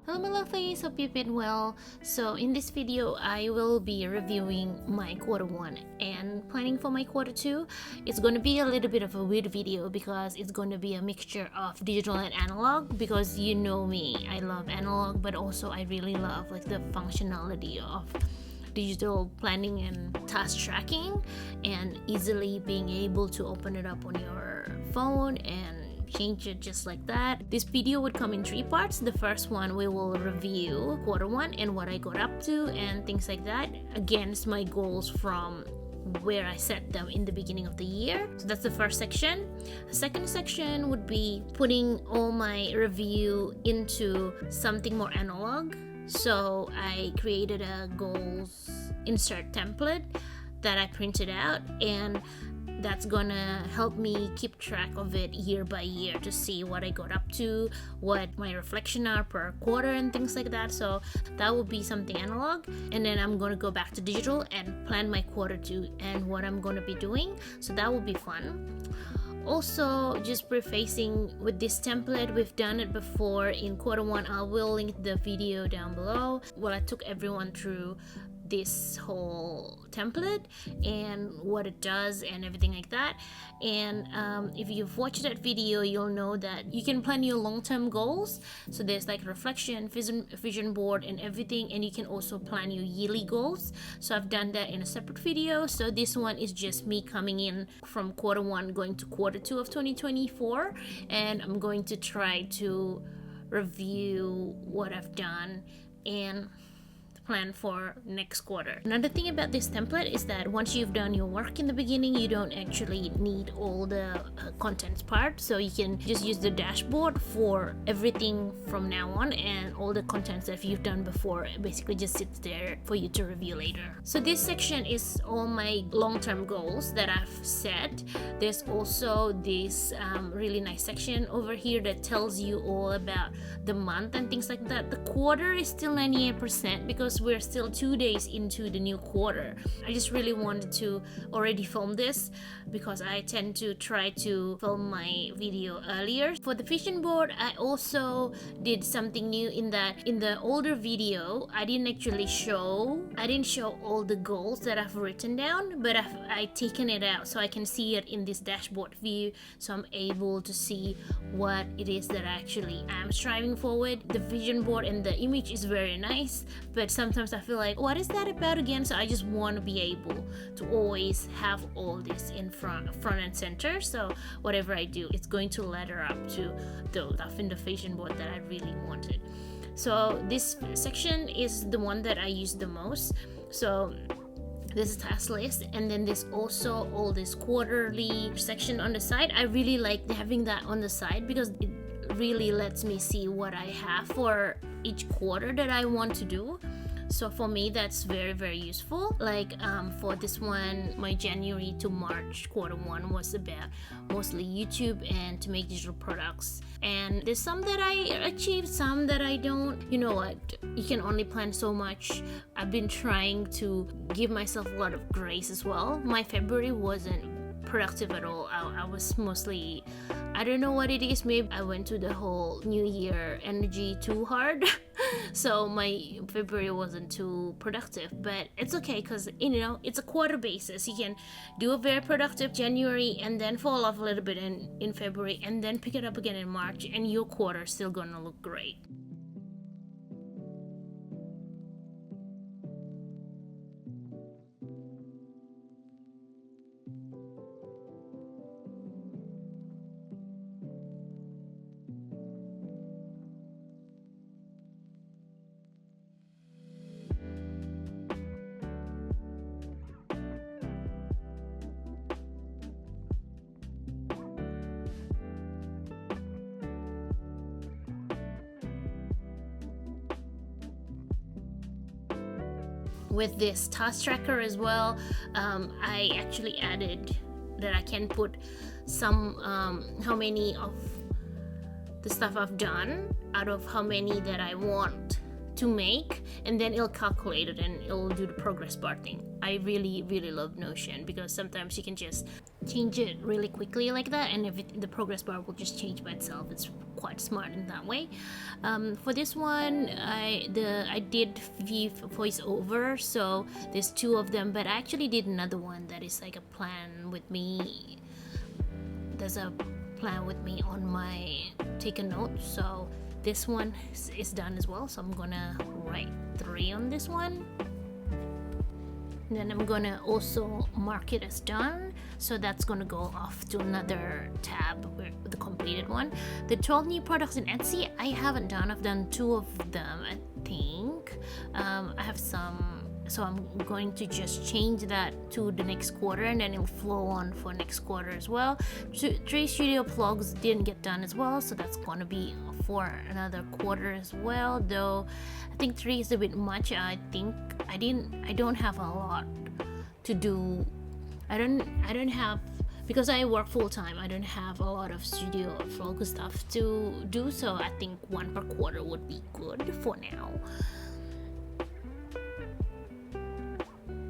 Hello my lovelies, hope you've been well. So in this video I will be reviewing my quarter 1 and planning for my quarter 2. It's going to be a little bit of a weird video because it's going to be a mixture of digital and analog, because you know me, I love analog, but also I really love like the functionality of digital planning and task tracking, and easily being able to open it up on your phone and change it just like that. This video would come in 3 parts. The first one, we will review quarter 1 and what I got up to and things like that against my goals from where I set them in the beginning of the year. So that's the first section. The second section would be putting all my review into something more analog. So I created a goals insert template that I printed out, and that's gonna help me keep track of it year by year to see what I got up to, what my reflection are per quarter and things like that. So that will be something analog, and then I'm gonna go back to digital and plan my quarter 2 and what I'm gonna be doing. So that will be fun. Also, just prefacing with this template, we've done it before in quarter 1. I will link the video down below. Well, I took everyone through this whole template and what it does and everything like that. And if you've watched that video, you'll know that you can plan your long-term goals. So there's like reflection, vision board and everything, and you can also plan your yearly goals. So I've done that in a separate video. So this one is just me coming in from quarter 1 going to quarter 2 of 2024, and I'm going to try to review what I've done and plan for next quarter. Another thing about this template is that once you've done your work in the beginning, you don't actually need all the contents part, so you can just use the dashboard for everything from now on, and all the contents that you've done before basically just sits there for you to review later. So this section is all my long-term goals that I've set. There's also this really nice section over here that tells you all about the month and things like that. The quarter is still 98% because we're still 2 days into the new quarter. I just really wanted to already film this because I tend to try to film my video earlier. For the vision board, I also did something new in that in the older video I didn't show all the goals that I've written down, but I've taken it out so I can see it in this dashboard view, so I'm able to see what it is that I actually am striving forward. The vision board and the image is very nice, but sometimes I feel like, what is that about again? So I just want to be able to always have all this in front and center. So whatever I do, it's going to ladder up to the stuff in the vision board that I really wanted. So this section is the one that I use the most. So this is task list, and then there's also all this quarterly section on the side. I really like having that on the side because it really lets me see what I have for each quarter that I want to do. So for me, that's very, very useful. Like for this one, my January to March quarter 1 was about mostly YouTube and to make digital products. And there's some that I achieved, some that I don't. You know what? You can only plan so much. I've been trying to give myself a lot of grace as well. My February wasn't productive at all. I was mostly, I don't know what it is, maybe I went to the whole new year energy too hard. So my February wasn't too productive, but it's okay because it's a quarter basis. You can do a very productive January and then fall off a little bit in February and then pick it up again in March, and your quarter is still gonna look great. With this task tracker as well, I actually added that I can put some how many of the stuff I've done out of how many that I want to make, and then it'll calculate it and it'll do the progress bar thing. I really love Notion because sometimes you can just change it really quickly like that, and if the progress bar will just change by itself. It's quite smart in that way. For this one, I did voiceover, so there's 2 of them, but I actually did another one that is like a plan with me. There's a plan with me on my take a note, so this one is done as well, so I'm gonna write 3 on this one. And then I'm gonna also mark it as done, so that's gonna go off to another tab with the completed one. The 12 new products in Etsy, I haven't done. I've done 2 of them, I think. I have some, so I'm going to just change that to the next quarter, and then it'll flow on for next quarter as well. 3 studio plugs didn't get done as well, so that's gonna be for another quarter as well, though I think 3 is a bit much. I think I don't have a lot to do. I don't have, because I work full-time, I don't have a lot of studio vlog stuff to do, so I think 1 per quarter would be good for now.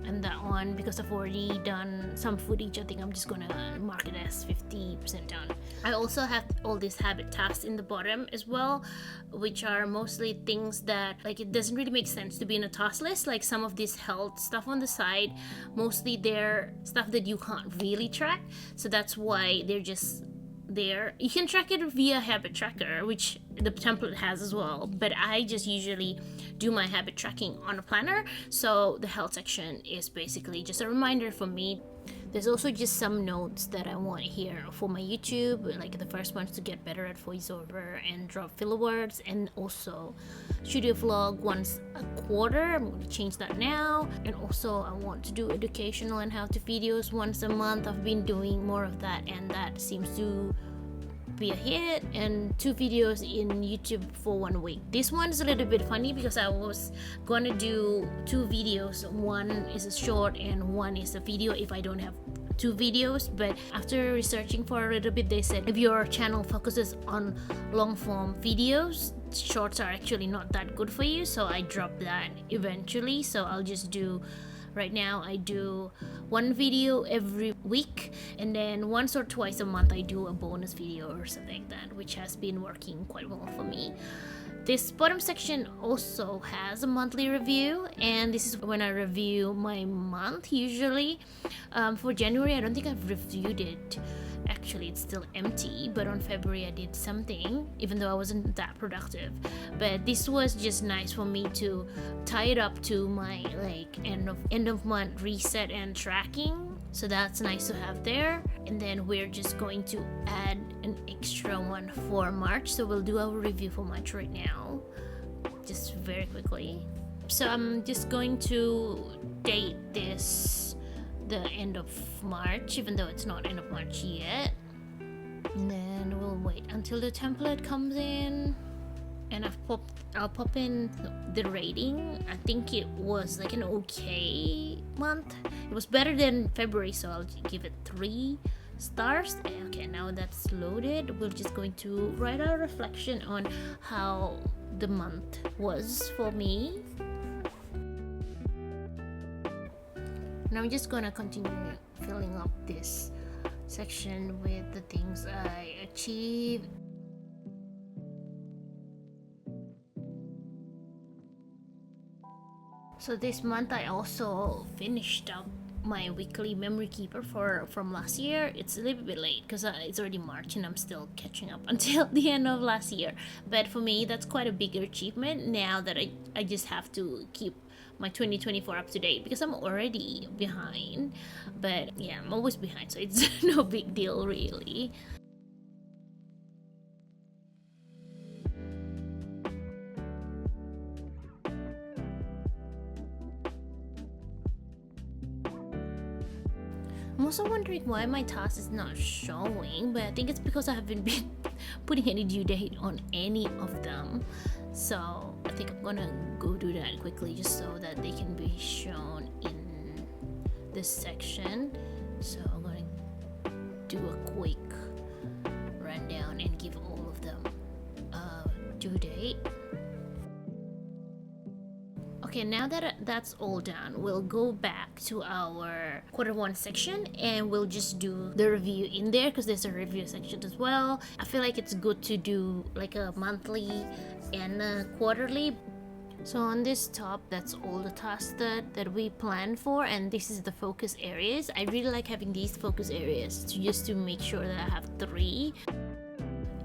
And that one, because I've already done some footage, I think I'm just gonna mark it as 50% done. I also have all these habit tasks in the bottom as well, which are mostly things that, like, it doesn't really make sense to be in a task list. Like some of this health stuff on the side, mostly they're stuff that you can't really track, so that's why they're just there. You can track it via habit tracker, which the template has as well, but I just usually do my habit tracking on a planner, so the health section is basically just a reminder for me. There's also just some notes that I want here for my YouTube, like the first one's to get better at voiceover and drop filler words, and also studio vlog once a quarter. I'm going to change that now. And also I want to do educational and how-to videos once a month. I've been doing more of that, and that seems to be a hit. And 2 videos in YouTube for 1 week. This one is a little bit funny because I was gonna do 2 videos. One is a short and one is a video if I don't have 2 videos, but after researching for a little bit, they said if your channel focuses on long form videos, shorts are actually not that good for you, so I dropped that eventually. So I'll just do, right now I do 1 video every week, and then once or twice a month I do a bonus video or something like that, which has been working quite well for me. This bottom section also has a monthly review, and this is when I review my month usually. For January, I don't think I've reviewed it. Actually, it's still empty, but on February I did something, even though I wasn't that productive. But this was just nice for me to tie it up to my like end of month reset and tracking. So that's nice to have there. And then we're just going to add an extra one for March. So we'll do our review for March right now, just very quickly. So I'm just going to date this the end of March, even though it's not end of March yet. And then we'll wait until the template comes in. And I'll pop in the rating. I think it was like an okay month. It was better than February, so I'll give it 3 stars. Okay, now that's loaded. We're just going to write our reflection on how the month was for me. And I'm just gonna continue filling up this section with the things I achieved. So this month I also finished up my weekly memory keeper from last year. It's a little bit late because it's already March and I'm still catching up until the end of last year. But for me, that's quite a big achievement now that I just have to keep my 2024 up to date because I'm already behind. But yeah, I'm always behind, so it's no big deal really. I'm also wondering why my task is not showing, but I think it's because I haven't been putting any due date on any of them. So I think I'm gonna go do that quickly just so that they can be shown in this section. So I'm gonna do a quick rundown and give all of them a due date. Okay, now that that's all done, we'll go back to our Q1 section and we'll just do the review in there because there's a review section as well. I feel like it's good to do like a monthly and a quarterly. So on this top, that's all the tasks that we plan for, and this is the focus areas. I really like having these focus areas just to make sure that I have 3.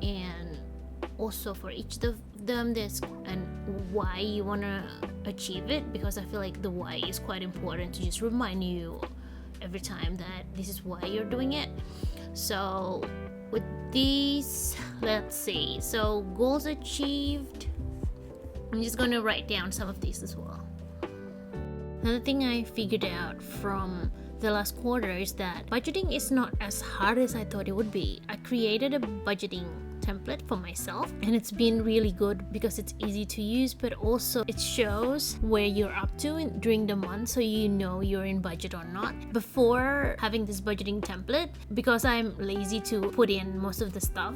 And also for each of them, there's and why you want to achieve it, because I feel like the why is quite important to just remind you every time that this is why you're doing it. So with these, let's see. So goals achieved. I'm just going to write down some of these as well. Another thing I figured out from the last quarter is that budgeting is not as hard as I thought it would be. I created a budgeting template for myself and it's been really good because it's easy to use, but also it shows where you're up to during the month, so you know you're in budget or not. Before having this budgeting template, because I'm lazy to put in most of the stuff,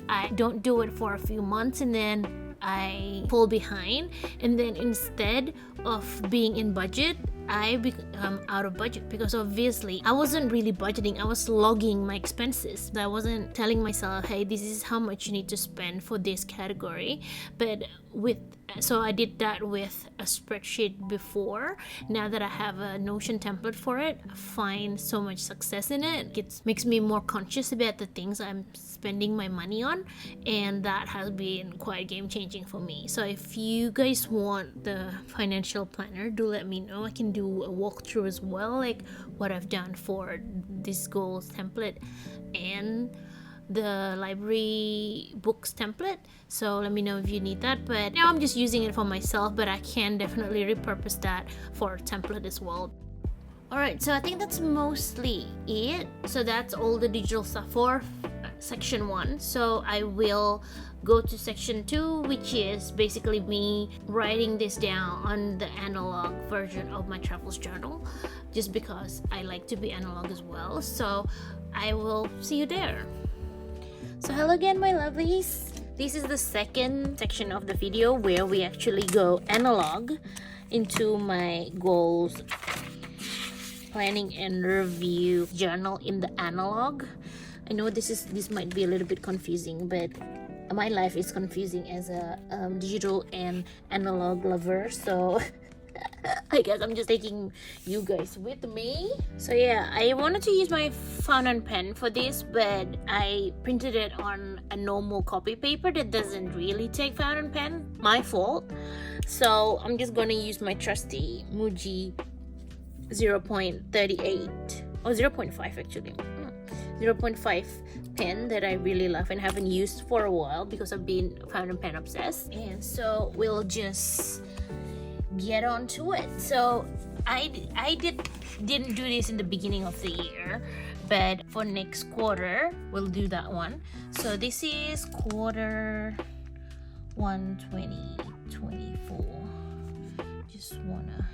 I don't do it for a few months and then I fall behind, and then instead of being in budget, I become out of budget, because obviously I wasn't really budgeting. I was logging my expenses. I wasn't telling myself, hey, this is how much you need to spend for this category. But so I did that with a spreadsheet before. Now that I have a Notion template for it, I find so much success in it. It makes me more conscious about the things I'm spending my money on, and that has been quite game changing for me. So if you guys want the financial planner, do let me know. I can do a walkthrough as well, like what I've done for this goals template and the library books template. So let me know if you need that, but now I'm just using it for myself, but I can definitely repurpose that for a template as well. Alright, so I think that's mostly it. So that's all the digital stuff for section 1. So I will go to section 2, which is basically me writing this down on the analog version of my travels journal, just because I like to be analog as well. So I will see you there. So hello again, my lovelies. This is the second section of the video where we actually go analog into my goals planning and review journal in the analog. I know this might be a little bit confusing, but my life is confusing as a digital and analog lover, so I guess I'm just taking you guys with me. So yeah, I wanted to use my fountain pen for this, but I printed it on a normal copy paper that doesn't really take fountain pen. My fault. So I'm just gonna use my trusty Muji 0.38 or 0.5 actually. 0.5 pen that I really love and haven't used for a while because I've been fountain pen obsessed. And so we'll just get on to it. So I didn't do this in the beginning of the year, but for next quarter we'll do that one. So this is quarter 1 2024. Just wanna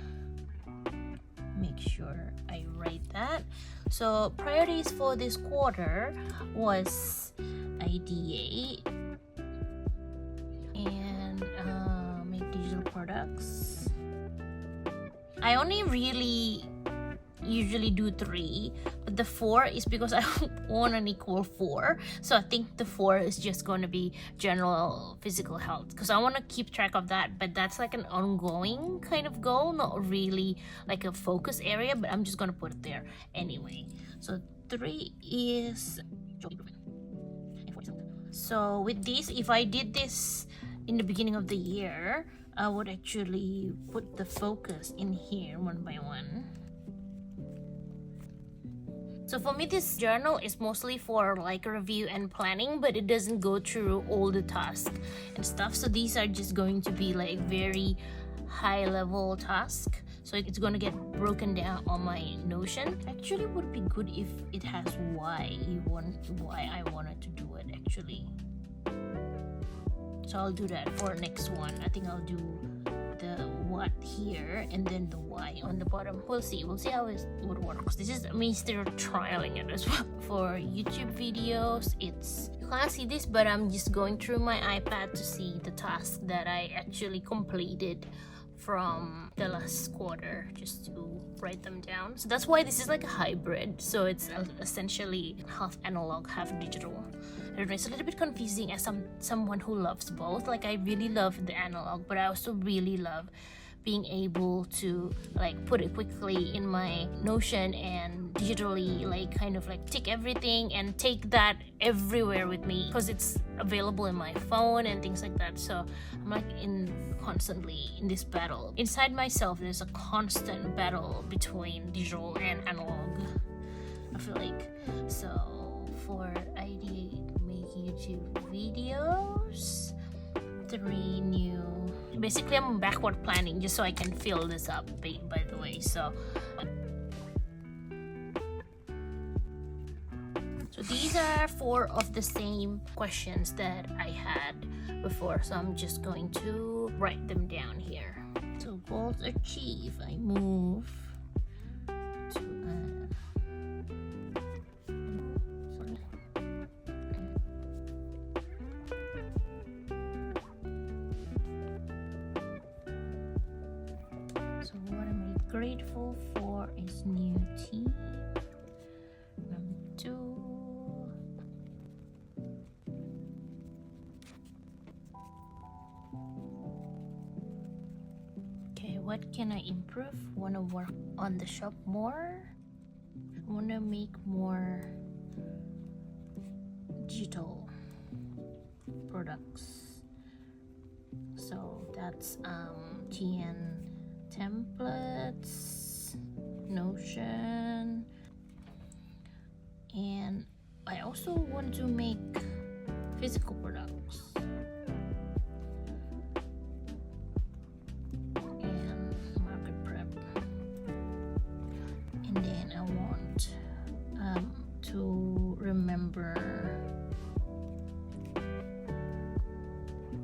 make sure I write that. So priorities for this quarter was ideate and make digital products. I only really usually do 3, but the 4 is because I want an equal 4. So I think the 4 is just going to be general physical health, because I want to keep track of that, but that's like an ongoing kind of goal, not really like a focus area, but I'm just going to put it there anyway. So 3 is so with this, if I did this in the beginning of the year, I would actually put the focus in here one by one. So for me, this journal is mostly for like review and planning, but it doesn't go through all the tasks and stuff. So these are just going to be like very high level tasks. So it's going to get broken down on my Notion. Actually, it would be good if it has why I wanted to do it actually. So I'll do that for next one. I think I'll do the what here and then the why on the bottom. We'll see how it would work, because this is me still trialing it as well. For YouTube videos, you can't see this, but I'm just going through my iPad to see the task that I actually completed from the last quarter just to write them down. So that's why this is like a hybrid, so it's essentially half analog, half digital. I don't know, it's a little bit confusing as someone who loves both. Like, I really love the analog, but I also really love being able to like put it quickly in my Notion and digitally like kind of like tick everything and take that everywhere with me, because it's available in my phone and things like that. So I'm like constantly in this battle inside myself. There's a constant battle between digital and analog, I feel like. So for ideate make YouTube videos, 3 new. Basically, I'm backward planning just so I can fill this up, by the way. So these are 4 of the same questions that I had before, so I'm just going to write them down here. So goals achieved, I move to so what am I grateful for is new team. Number 2. Okay, what can I improve? Wanna work on the shop more? Wanna make more digital products. So that's TN templates, Notion, and I also want to make physical products and market prep, and then I want to remember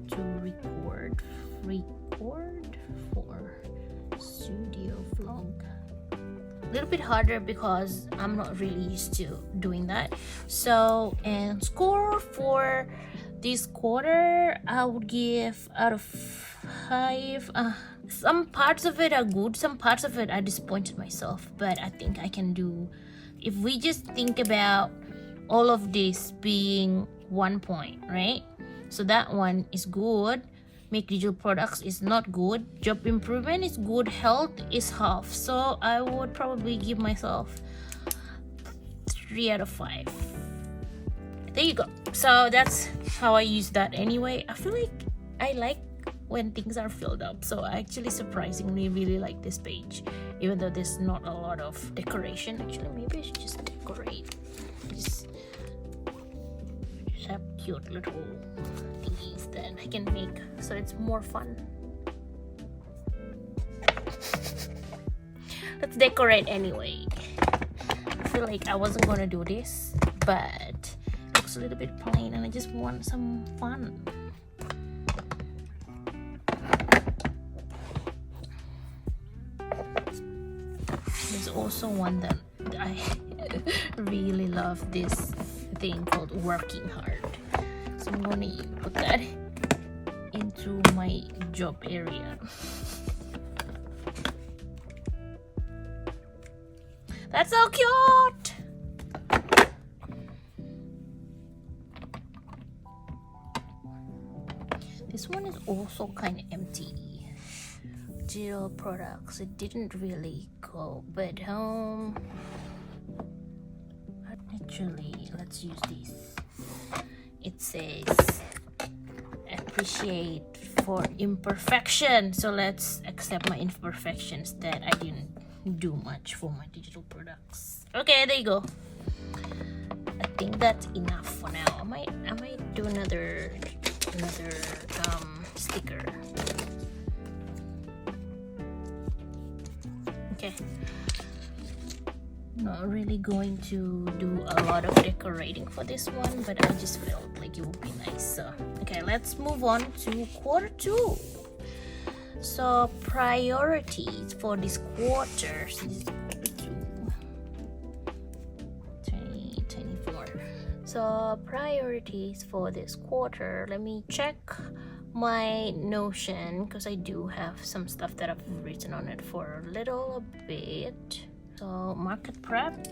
to record for studio vlog. A little bit harder because I'm not really used to doing that. So, and score for this quarter, I would give out of 5. Some parts of it are good, some parts of it I disappointed myself, but I think I can do. If we just think about all of this being 1 point, right? So that one is good. Make digital products is not good. Job improvement is good. Health is half. So I would probably give myself 3 out of 5. There you go. So that's how I use that anyway. I feel like I like when things are filled up. So I actually surprisingly really like this page, even though there's not a lot of decoration. Actually, maybe I should just decorate. Just have cute little thingies that I can make, so it's more fun. Let's decorate anyway. I feel like I wasn't gonna do this, but it looks a little bit plain and I just want some fun. There's also one that I really love, this thing called working hard. So I'm gonna put that into my job area. That's so cute! This one is also kind of empty. Digital products, it didn't really go, but actually, let's use this. It says appreciate for imperfection, so let's accept my imperfections that I didn't do much for my digital products. Okay, there you go. I think that's enough for now. I might do another sticker. Okay, not really going to do a lot of decorating for this one, but I just felt like it would be nice. So okay, let's move on to quarter 2. So priorities for this quarter. So this is quarter 2 2024. So priorities for this quarter, let me check my Notion, because I do have some stuff that I've written on it for a little bit. So market prep.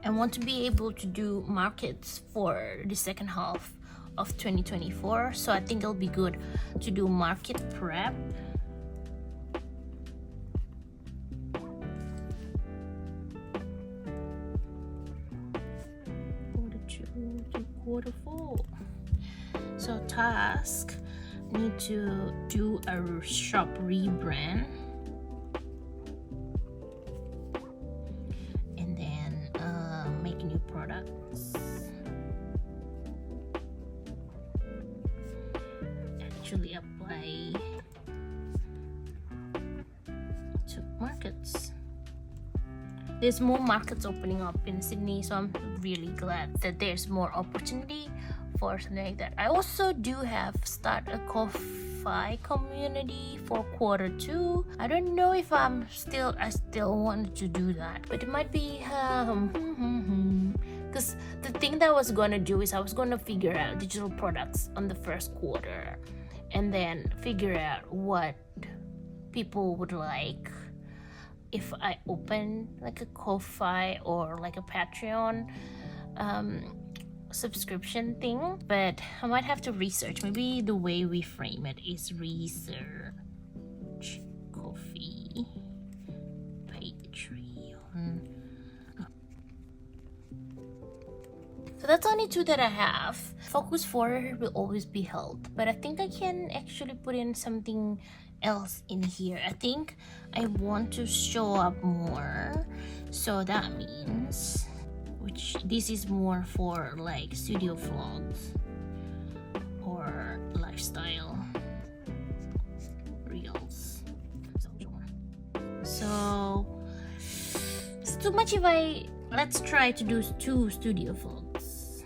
I want to be able to do markets for the second half of 2024, so I think it'll be good to do market prep. Quarter 4. So task, need to do a shop rebrand, and then make new products, actually apply to markets. There's more markets opening up in Sydney, so I'm really glad that there's more opportunity for something like that. I also do have start a coffee community for quarter 2. I don't know if I still wanted to do that, but it might be because the thing that I was gonna do is I was gonna figure out digital products on the first quarter, and then figure out what people would like if I open like a Ko-fi or like a Patreon subscription thing. But I might have to research. Maybe the way we frame it is research coffee Patreon. So that's only 2 that I have. Focus 4 will always be health, but I think I can actually put in something else in here. I think I want to show up more, so that means, which this is more for like studio vlogs or lifestyle reels. So it's too much if let's try to do 2 studio vlogs,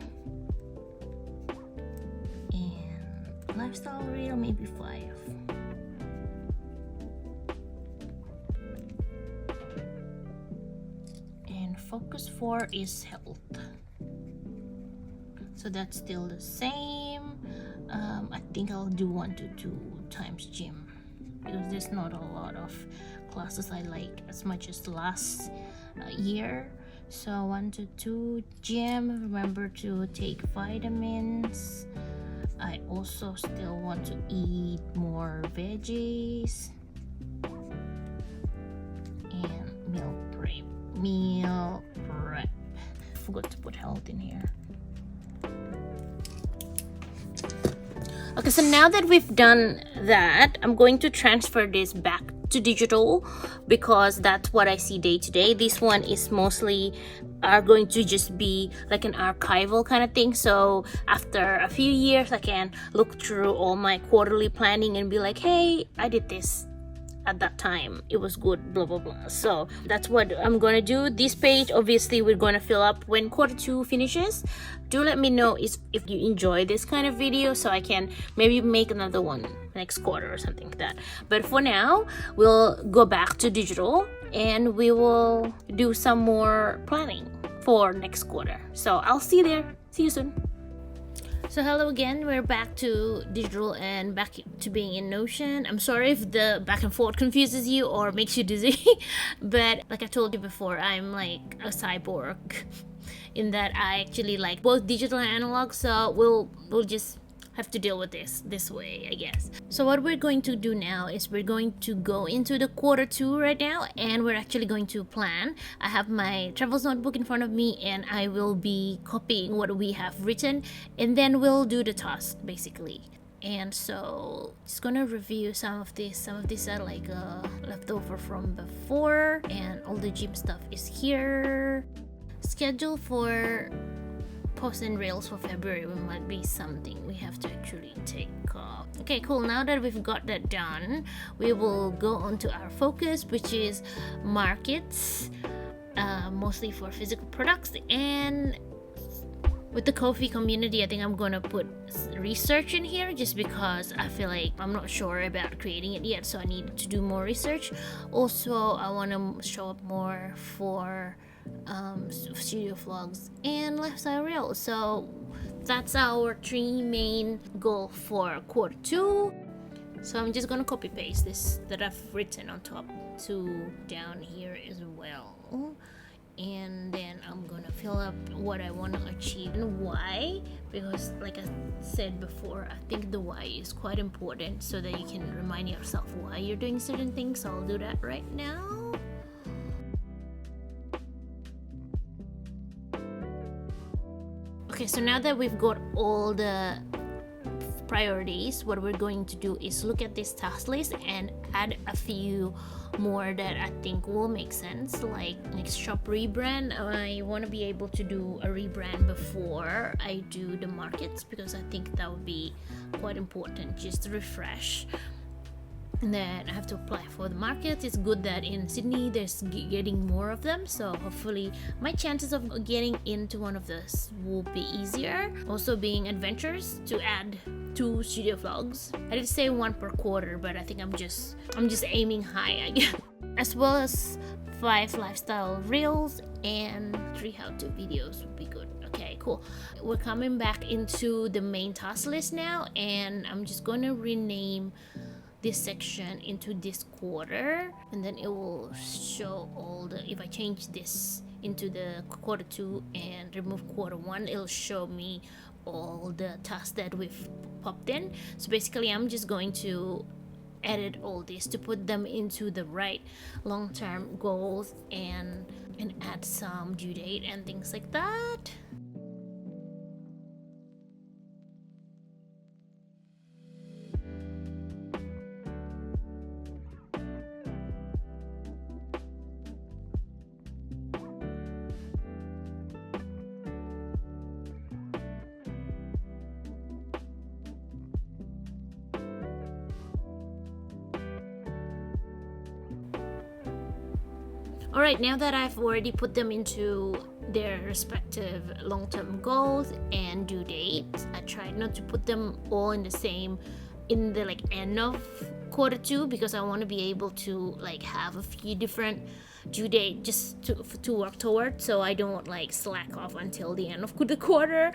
and lifestyle reel maybe 5. Focus 4 is health, so that's still the same. I think I'll do 1 to 2 times gym, because there's not a lot of classes I like as much as last year. So 1 to 2 gym. Remember to take vitamins. I also still want to eat more veggies and meal prep. Forgot to put health in here. Okay, so now that we've done that, I'm going to transfer this back to digital, because that's what I see day to day. This one is mostly are going to just be like an archival kind of thing, so after a few years I can look through all my quarterly planning and be like, hey, I did this at that time, it was good, blah blah blah. So that's what I'm gonna do. This page obviously we're gonna fill up when quarter 2 finishes. Do let me know if you enjoy this kind of video, so I can maybe make another one next quarter or something like that. But for now, we'll go back to digital and we will do some more planning for next quarter. So I'll see you there. See you soon. So hello again, we're back to digital and back to being in Notion. I'm sorry if the back and forth confuses you or makes you dizzy, but like I told you before, I'm like a cyborg in that I actually like both digital and analog, so we'll just have to deal with this way, I guess. So what we're going to do now is we're going to go into the quarter 2 right now, and we're actually going to plan. I have my travels notebook in front of me, and I will be copying what we have written, and then we'll do the task basically. And so just gonna review some of these. Some of these are like leftover from before, and all the gym stuff is here. Schedule for posts and reels for February might be something we have to actually take off. Okay, cool. Now that we've got that done, we will go on to our focus, which is markets, mostly for physical products. And with the coffee community, I think I'm gonna put research in here, just because I feel like I'm not sure about creating it yet, so I need to do more research. Also, I want to show up more for studio vlogs and lifestyle reels. So that's our 3 main goal for quarter 2. So I'm just gonna copy paste this that I've written on top to down here as well, and then I'm gonna fill up what I want to achieve and why, because like I said before, I think the why is quite important so that you can remind yourself why you're doing certain things. So I'll do that right now. Okay, so now that we've got all the priorities, what we're going to do is look at this task list and add a few more that I think will make sense, like next shop rebrand. I want to be able to do a rebrand before I do the markets, because I think that would be quite important just to refresh. And then I have to apply for the market. It's good that in Sydney there's getting more of them, so hopefully my chances of getting into one of those will be easier. Also being adventurous to add 2 studio vlogs. I did say 1 per quarter, but I think I'm just aiming high, I guess. As well as 5 lifestyle reels and 3 how-to videos would be good. Okay, cool. We're coming back into the main task list now, and I'm just gonna rename this section into this quarter, and then it will show all the, if I change this into the quarter 2 and remove quarter 1, it'll show me all the tasks that we've popped in. So basically I'm just going to edit all this to put them into the right long-term goals and add some due date and things like that. Alright, now that I've already put them into their respective long-term goals and due dates, I tried not to put them all in the same, in the like end of quarter 2, because I want to be able to like have a few different due date just to work toward, so I don't like slack off until the end of the quarter.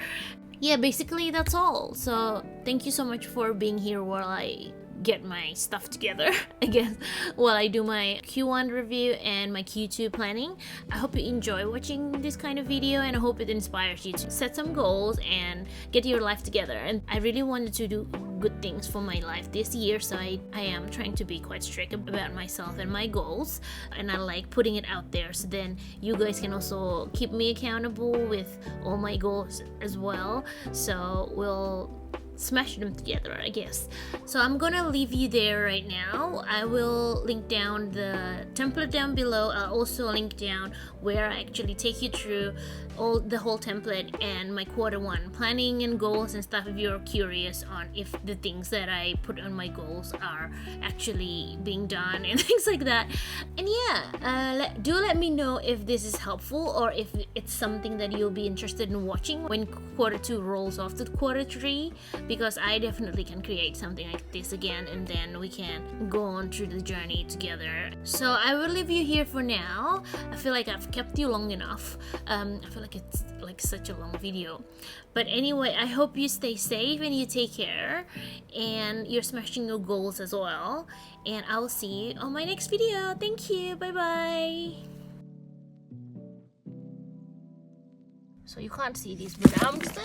Yeah, basically that's all. So thank you so much for being here while I get my stuff together, I guess, while I do my Q1 review and my Q2 planning. I hope you enjoy watching this kind of video, and I hope it inspires you to set some goals and get your life together. And I really wanted to do good things for my life this year, so I am trying to be quite strict about myself and my goals, and I like putting it out there so then you guys can also keep me accountable with all my goals as well. So we'll smash them together, I guess. So I'm gonna leave you there right now. I will link down the template down below. I'll also link down where I actually take you through the whole template and my quarter 1 planning and goals and stuff, if you're curious on if the things that I put on my goals are actually being done and things like that. And yeah, do let me know if this is helpful or if it's something that you'll be interested in watching when quarter 2 rolls off to quarter 3, because I definitely can create something like this again, and then we can go on through the journey together. So I will leave you here for now. I feel like I've kept you long enough. I feel like it's like such a long video, but anyway, I hope you stay safe and you take care and you're smashing your goals as well, and I will see you on my next video. Thank you, bye bye. So you can't see this, but I'm just